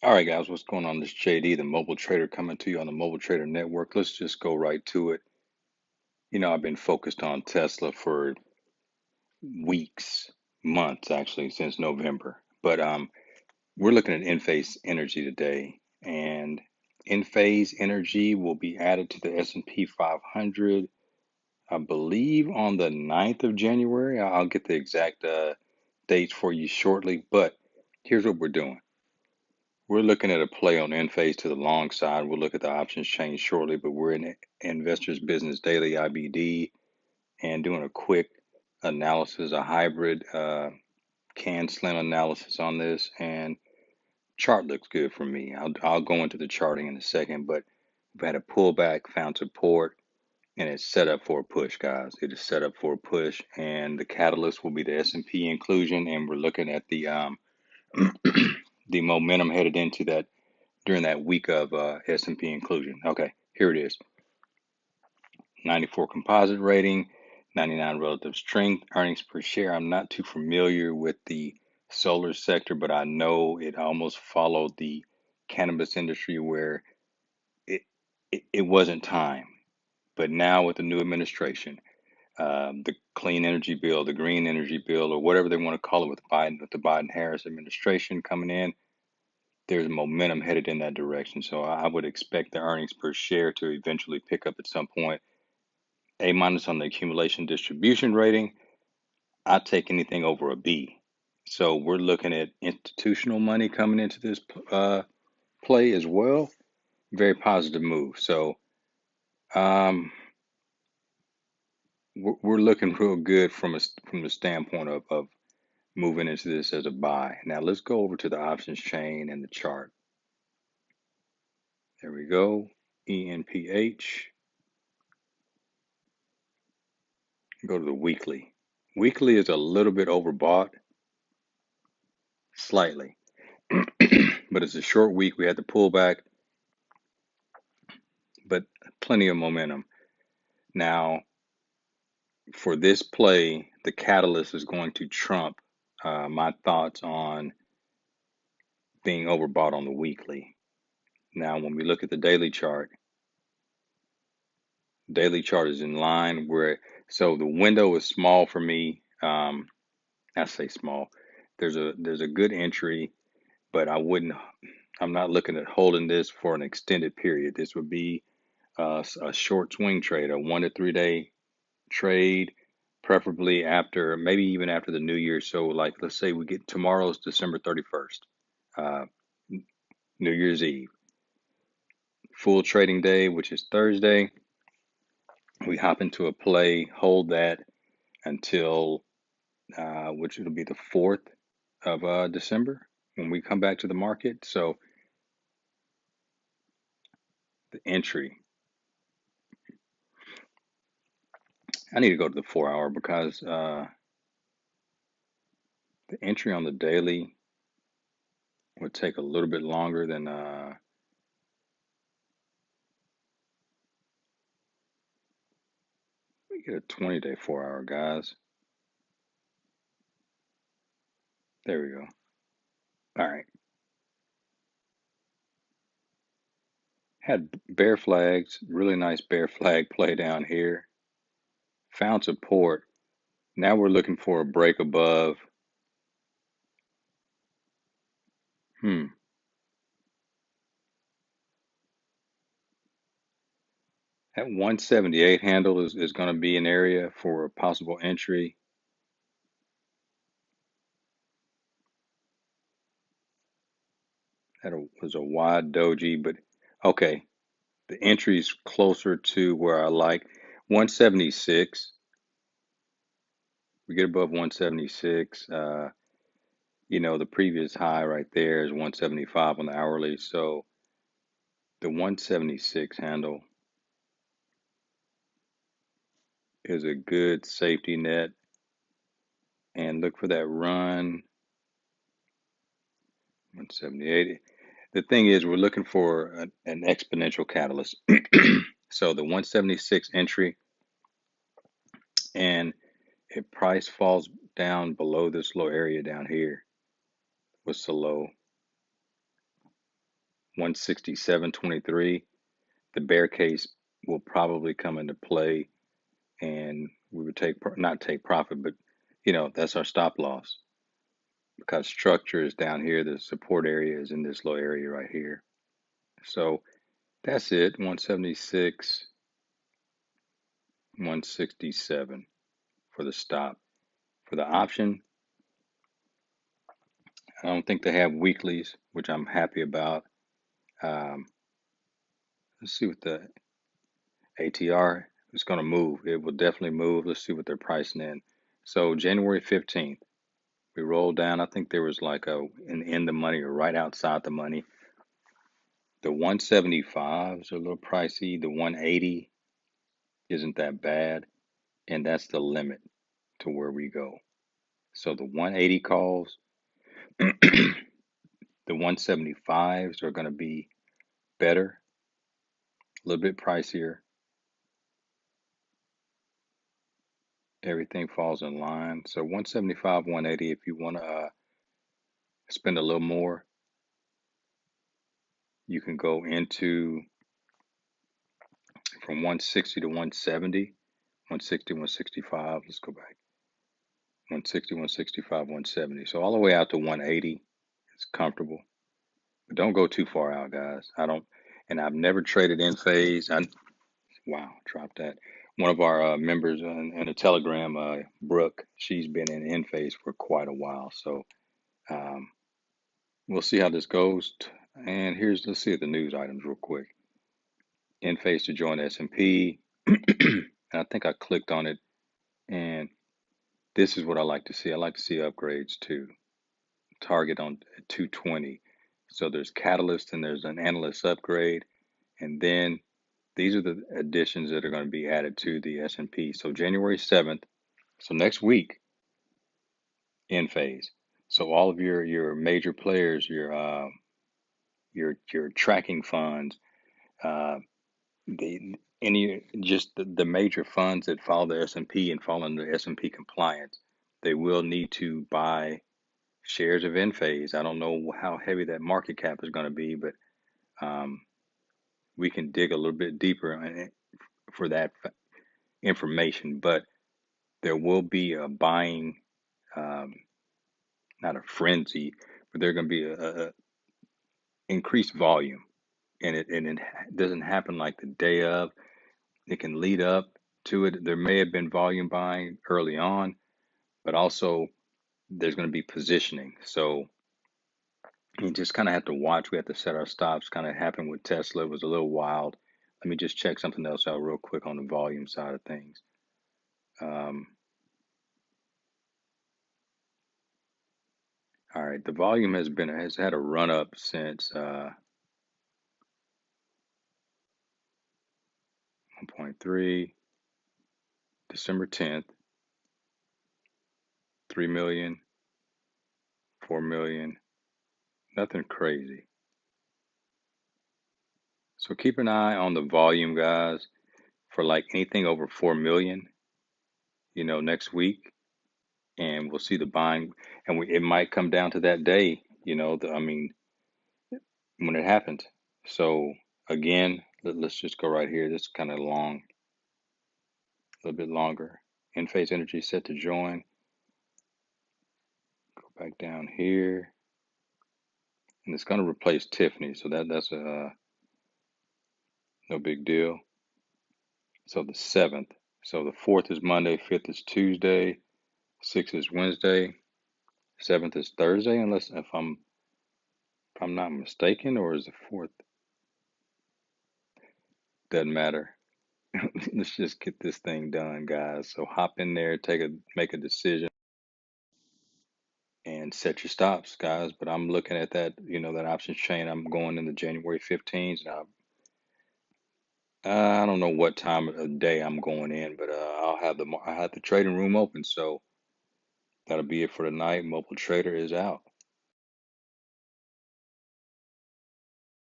All right, guys, what's going on? This is JD, the mobile trader, coming to you on the Mobile Trader Network. Let's just go right to it. I've been focused on Tesla for weeks, months actually, since November. But we're looking at Enphase Energy today, and Enphase Energy will be added to the S&P 500, I believe, on the 9th of January. I'll get the exact dates for you shortly, but here's what we're doing. We're looking at a play on Enphase to the long side. We'll look at the options change shortly, but we're in Investors Business Daily IBD and doing a quick analysis, a hybrid can slim analysis on this. And chart looks good for me. I'll go into the charting in a second, but we've had a pullback, found support, and it's set up for a push, guys. It is set up for a push, and the catalyst will be the S&P inclusion, and we're looking at the the momentum headed into that during that week of S&P inclusion. Okay, here it is. 94 composite rating, 99 relative strength, earnings per share. I'm not too familiar with the solar sector, but I know it almost followed the cannabis industry where it, it wasn't time. But now with the new administration, the clean energy bill, the green energy bill, or whatever they want to call it with the Biden-Harris administration coming in, there's momentum headed in that direction. So I would expect the earnings per share to eventually pick up at some point. A minus on the accumulation distribution rating. I take anything over a B. So we're looking at institutional money coming into this play as well. Very positive move. So um, we're looking real good from the standpoint of moving into this as a buy. Now let's go over to the options chain and the chart. There we go. ENPH. Go to the weekly. Weekly is a little bit overbought, slightly, but it's a short week. We had the pullback, but plenty of momentum. Now, for this play, the catalyst is going to trump my thoughts on being overbought on the weekly. Now, when we look at the daily chart is in line so the window is small for me. I say small. There's a good entry, but I'm not looking at holding this for an extended period. This would be a short swing trade, a 1 to 3 day trade, preferably maybe even after the new year. So, like, let's say we get tomorrow's December 31st, uh, New Year's Eve, full trading day, which is Thursday. We hop into a play, hold that until which it'll be the 4th of December when we come back to the market. So, the entry, I need to go to the 4 hour because the entry on the daily would take a little bit longer than we get a 20-day 4 hour, guys. There we go. All right. Had bear flags, really nice bear flag play down here. Found support. Now we're looking for a break above. That 178 handle is going to be an area for a possible entry. That was a wide doji, but okay. The entry's closer to where I like 176. We get above 176. The previous high right there is 175 on the hourly. So the 176 handle is a good safety net. And look for that run. 178. The thing is, we're looking for an exponential catalyst. So the 176 entry, and if price falls down below this low area down here, what's the low? 167.23. The bear case will probably come into play, and we would not take profit, but that's our stop loss because structure is down here. The support area is in this low area right here. So that's it. 176, 167 for the stop. For the option, I don't think they have weeklies, which I'm happy about. Um, let's see what the ATR is going to move. It will definitely move. Let's see what they're pricing in. So January 15th, we rolled down. I think there was like in the money or right outside the money. The 175s are a little pricey. The 180 isn't that bad, and that's the limit to where we go. So the 180 calls, the 175s are going to be better, a little bit pricier. Everything falls in line. So 175, 180, if you want to spend a little more, you can go into from 160 to 170, 160, 165. Let's go back. 160, 165, 170. So all the way out to 180 is comfortable. But don't go too far out, guys. And I've never traded Enphase. Wow, dropped that. One of our members in a Telegram, Brooke, she's been in Enphase for quite a while. So um, we'll see how this goes. And let's see the news items real quick. Enphase to join S&P. And I think I clicked on it. And this is what I like to see. I like to see upgrades too. Target on 220. So there's catalyst and there's an analyst upgrade. And then these are the additions that are going to be added to the S&P. So January 7th. So next week, Enphase. So all of your major players, your tracking funds, uh, the major funds that follow the S&P and fall under S&P compliance, they will need to buy shares of Enphase. I don't know how heavy that market cap is going to be, but we can dig a little bit deeper for that information. But there will be a buying, not a frenzy, but there's going to be a increased volume, and it doesn't happen like the day of. It can lead up to it. There may have been volume buying early on, but also there's going to be positioning. So you just kind of have to watch. We have to set our stops. Kind of happened with Tesla. It was a little wild. Let me just check something else out real quick on the volume side of things. All right, the volume has had a run up since 1.3, December 10th, 3 million, 4 million, nothing crazy. So keep an eye on the volume, guys, for like anything over 4 million, next week, and we'll see the buying, and it might come down to that day, when it happens. So again, let's just go right here. This is kind of long, a little bit longer. Enphase Energy set to join. Go back down here, and it's going to replace Tiffany. So that's no big deal. So the 7th. So the 4th is Monday, 5th is Tuesday, 6th is Wednesday, 7th is Thursday, unless if I'm not mistaken, or is the 4th? Doesn't matter. Let's just get this thing done, guys. So hop in there, make a decision, and set your stops, guys. But I'm looking at that, that options chain. I'm going in the January 15s. Now, I don't know what time of day I'm going in, but I have the trading room open. So that'll be it for tonight. Mobile Trader is out.